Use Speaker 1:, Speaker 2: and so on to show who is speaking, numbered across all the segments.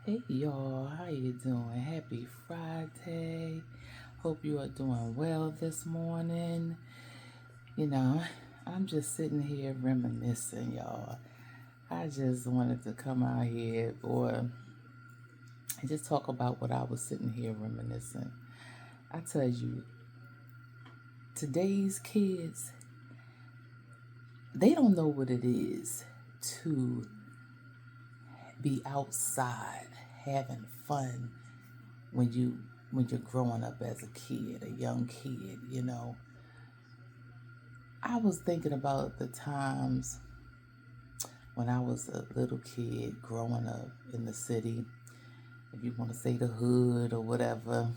Speaker 1: Hey y'all, how you doing? Happy Friday. Hope you are doing well this morning. You know, I'm just sitting here reminiscing, y'all. I just wanted to come out here and just talk about what I was sitting here reminiscing. I tell you, today's kids, they don't know what it is to be outside having fun when you're growing up as a kid, a young kid. I was thinking about the times when I was a little kid growing up in the city, if you want to say the hood or whatever.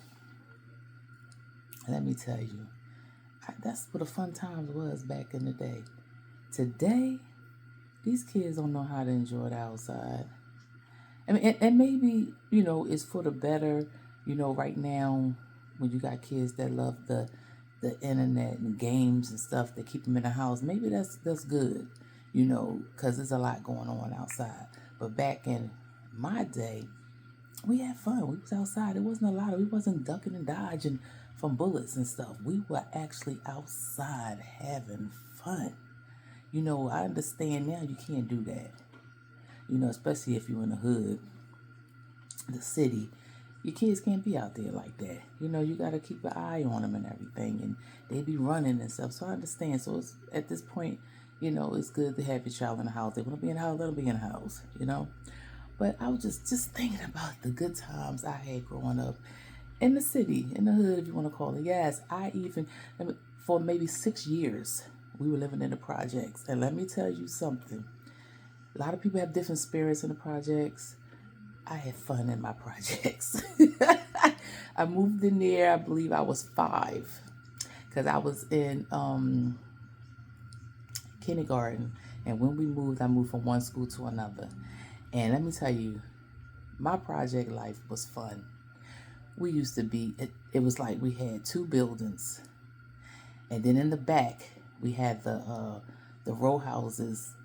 Speaker 1: Let me tell you, that's what the fun times was back in the day. Today, these kids don't know how to enjoy the outside. I mean, and maybe, it's for the better, right now when you got kids that love the internet and games and stuff that keep them in the house, maybe that's good, because there's a lot going on outside. But back in my day, we had fun. We was outside. It wasn't a lot of, we wasn't ducking and dodging from bullets and stuff. We were actually outside having fun. I understand now you can't do that. Especially if you're in the hood, the city, your kids can't be out there like that. You got to keep an eye on them and everything, and they be running and stuff. So I understand. So it's at this point, it's good to have your child in the house. They want to be in the house, let them be in the house. But I was just thinking about the good times I had growing up in the city, in the hood, if you want to call it. Yes, for maybe 6 years, we were living in the projects, and let me tell you something. A lot of people have different spirits in the projects. I had fun in my projects. I moved in there, I believe I was 5, because I was in kindergarten. And when we moved, I moved from one school to another. And let me tell you, my project life was fun. We used to it was like we had 2 buildings. And then in the back, we had the row houses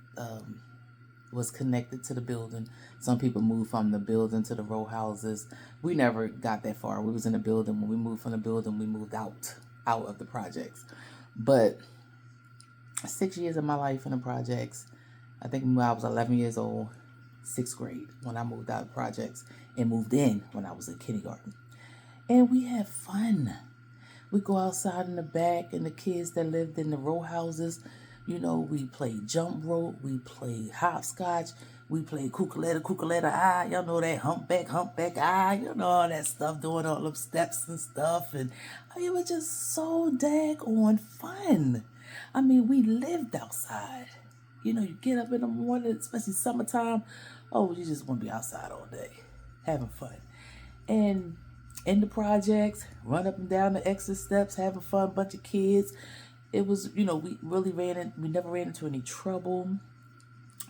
Speaker 1: was connected to the building. Some people moved from the building to the row houses. We never got that far. We was in the building. When we moved from the building, we moved out of the projects. But 6 years of my life in the projects, I think when I was 11 years old, 6th grade, when I moved out of the projects and moved in when I was in kindergarten. And we had fun. We go outside in the back, and the kids that lived in the row houses, we played jump rope, we played hopscotch, we played cuckaletta, y'all know that humpback, all that stuff, doing all them steps and stuff. And it was just so daggone fun. We lived outside. You get up in the morning, especially summertime. Oh, you just want to be outside all day, having fun. And in the projects, run up and down the exit steps, having fun, bunch of kids. It was, we never ran into any trouble.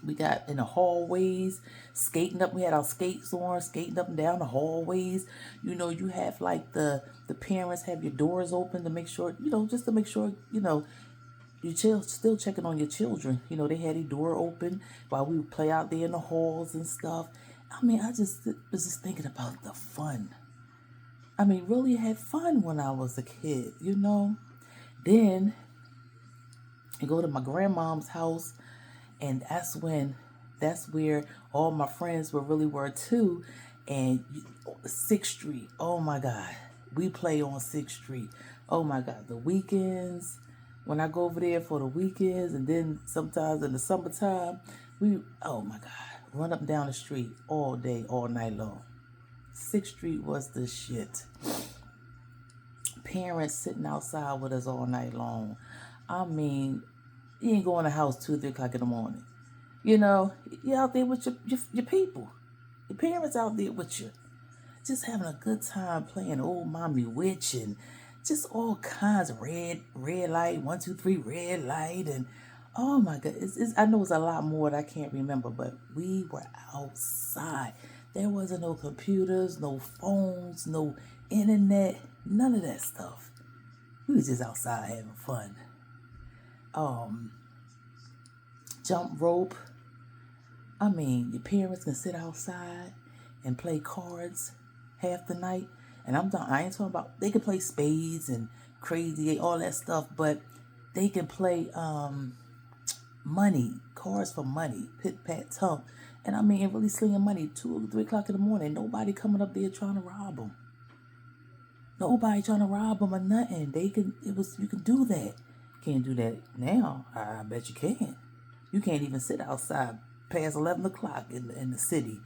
Speaker 1: We got in the hallways, skating up. We had our skates on, skating up and down the hallways. You have like the parents have your doors open to make sure, just to make sure, you're still checking on your children. They had a door open while we would play out there in the halls and stuff. I just was just thinking about the fun. Really had fun when I was a kid. Then I go to my grandmom's house, and that's where all my friends were too. And 6th Street, oh my God, we play on 6th Street. Oh my God, the weekends, when I go over there for the weekends, and then sometimes in the summertime, oh my God, run up and down the street all day, all night long. 6th Street was the shit. Parents sitting outside with us all night long. You ain't going to the house 2, 3 o'clock in the morning. You're out there with your people. Your parents out there with you. Just having a good time playing old mommy witch and just all kinds of red light, 1, 2, 3, red light. And oh my God, I know it's a lot more that I can't remember, but we were outside. There wasn't no computers, no phones, no internet, none of that stuff. We was just outside having fun. Jump rope. Your parents can sit outside. and play cards half the night. And I ain't talking about, they can play spades and crazy, all that stuff, but they can play money, cards for money, pit pat tump. And I mean, really slinging money 2 or 3 o'clock in the morning. Nobody coming up there trying to rob them. Nobody trying to rob them or nothing. You can do that. Can't do that now. I bet you can. You can't even sit outside past 11 o'clock in the city,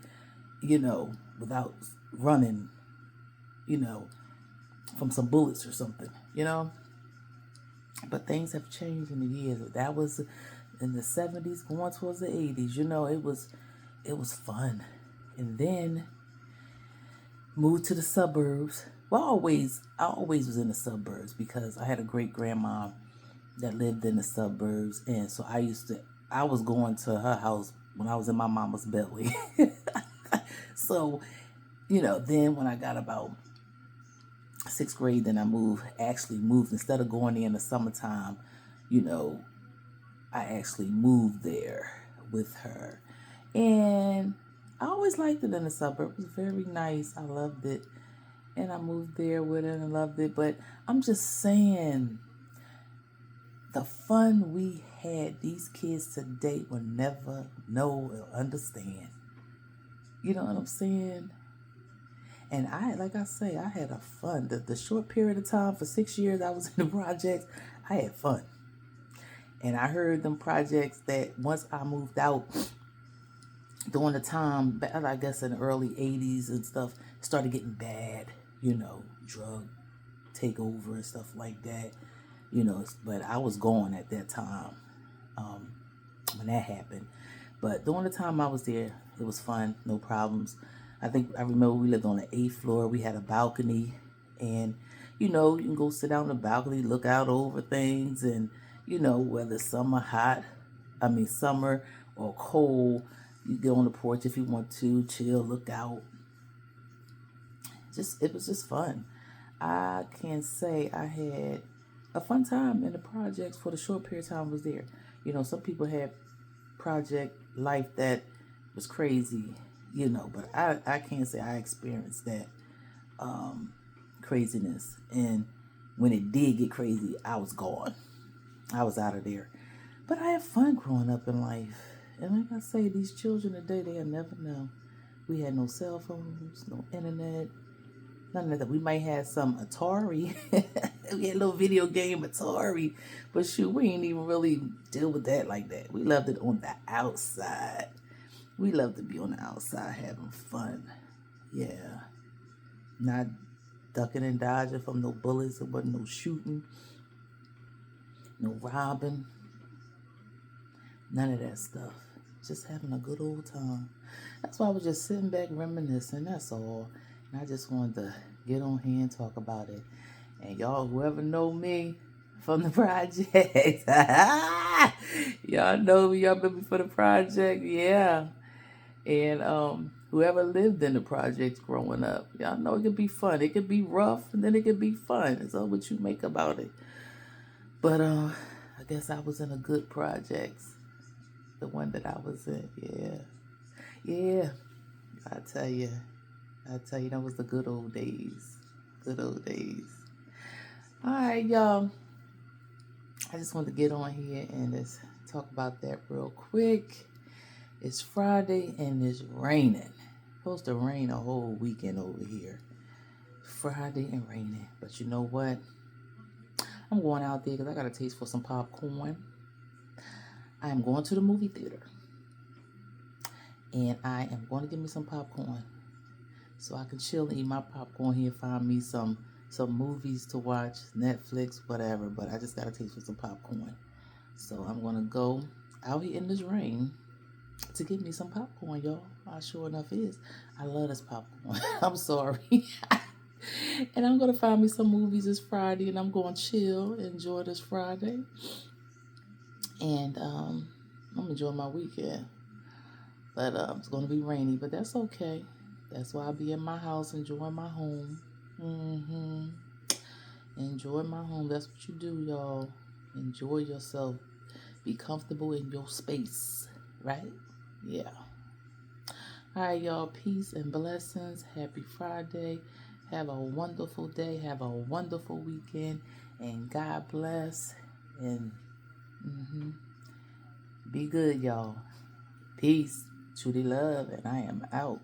Speaker 1: without running, from some bullets or something, But things have changed in the years. That was in the 70s, going towards the 80s. It was fun. And then moved to the suburbs. Well, I always was in the suburbs because I had a great grandma that lived in the suburbs, and so I was going to her house when I was in my mama's belly. So, then when I got about 6th grade, then I actually moved instead of going there in the summertime, I actually moved there with her. And I always liked it in the suburb. It was very nice. I loved it. And I moved there with her and loved it. But I'm just saying, the fun we had, these kids today will never know or understand. You know what I'm saying? And like I say, I had a fun. The short period of time, for 6 years I was in the projects, I had fun. And I heard them projects that once I moved out, during the time, I guess in the early 80s and stuff, started getting bad, drug takeover and stuff like that, but I was gone at that time when that happened. But during the time I was there, it was fun, no problems. I remember we lived on the 8th floor. We had a balcony, and you can go sit down on the balcony, look out over things, and whether summer or cold, you get on the porch if you want to chill, look out. It was just fun. I can say I had a fun time in the projects for the short period of time I was there. Some people had project life that was crazy, but I can't say I experienced that craziness. And when it did get crazy, I was gone. I was out of there. But I had fun growing up in life. And like I say, these children today, they'll never know. We had no cell phones, no internet, none of that. We might have some Atari. We had a little video game Atari. But shoot, we ain't even really deal with that like that. We loved it on the outside. We love to be on the outside having fun. Yeah. Not ducking and dodging from no bullets. There wasn't no shooting, no robbing. None of that stuff. Just having a good old time. That's why I was just sitting back reminiscing. That's all. And I just wanted to get on here and talk about it. And y'all, whoever know me from the project, y'all know me. Y'all been for the project. Yeah. And whoever lived in the projects growing up, y'all know it could be fun. It could be rough, and then it could be fun. It's all what you make about it. But I guess I was in a good projects. The one that I was in, yeah. I tell you, that was the good old days. Good old days. All right, y'all. I just wanted to get on here and just talk about that real quick. It's Friday and it's raining. Supposed to rain a whole weekend over here. Friday and raining. But you know what? I'm going out there because I got a taste for some popcorn. I am going to the movie theater. And I am going to get me some popcorn. So I can chill and eat my popcorn here, find me some movies to watch, Netflix, whatever. But I just got a taste for some popcorn. So I'm going to go out here in this rain to get me some popcorn, y'all. I sure enough is. I love this popcorn. I'm sorry. And I'm going to find me some movies this Friday, and I'm going to chill, enjoy this Friday. And I'm enjoying my weekend. But it's going to be rainy, but that's okay. That's why I'll be in my house, enjoying my home. Enjoy my home. That's what you do, y'all. Enjoy yourself. Be comfortable in your space, right? Yeah. All right, y'all. Peace and blessings. Happy Friday. Have a wonderful day. Have a wonderful weekend. And God bless. And be good, y'all. Peace. Truly love. And I am out.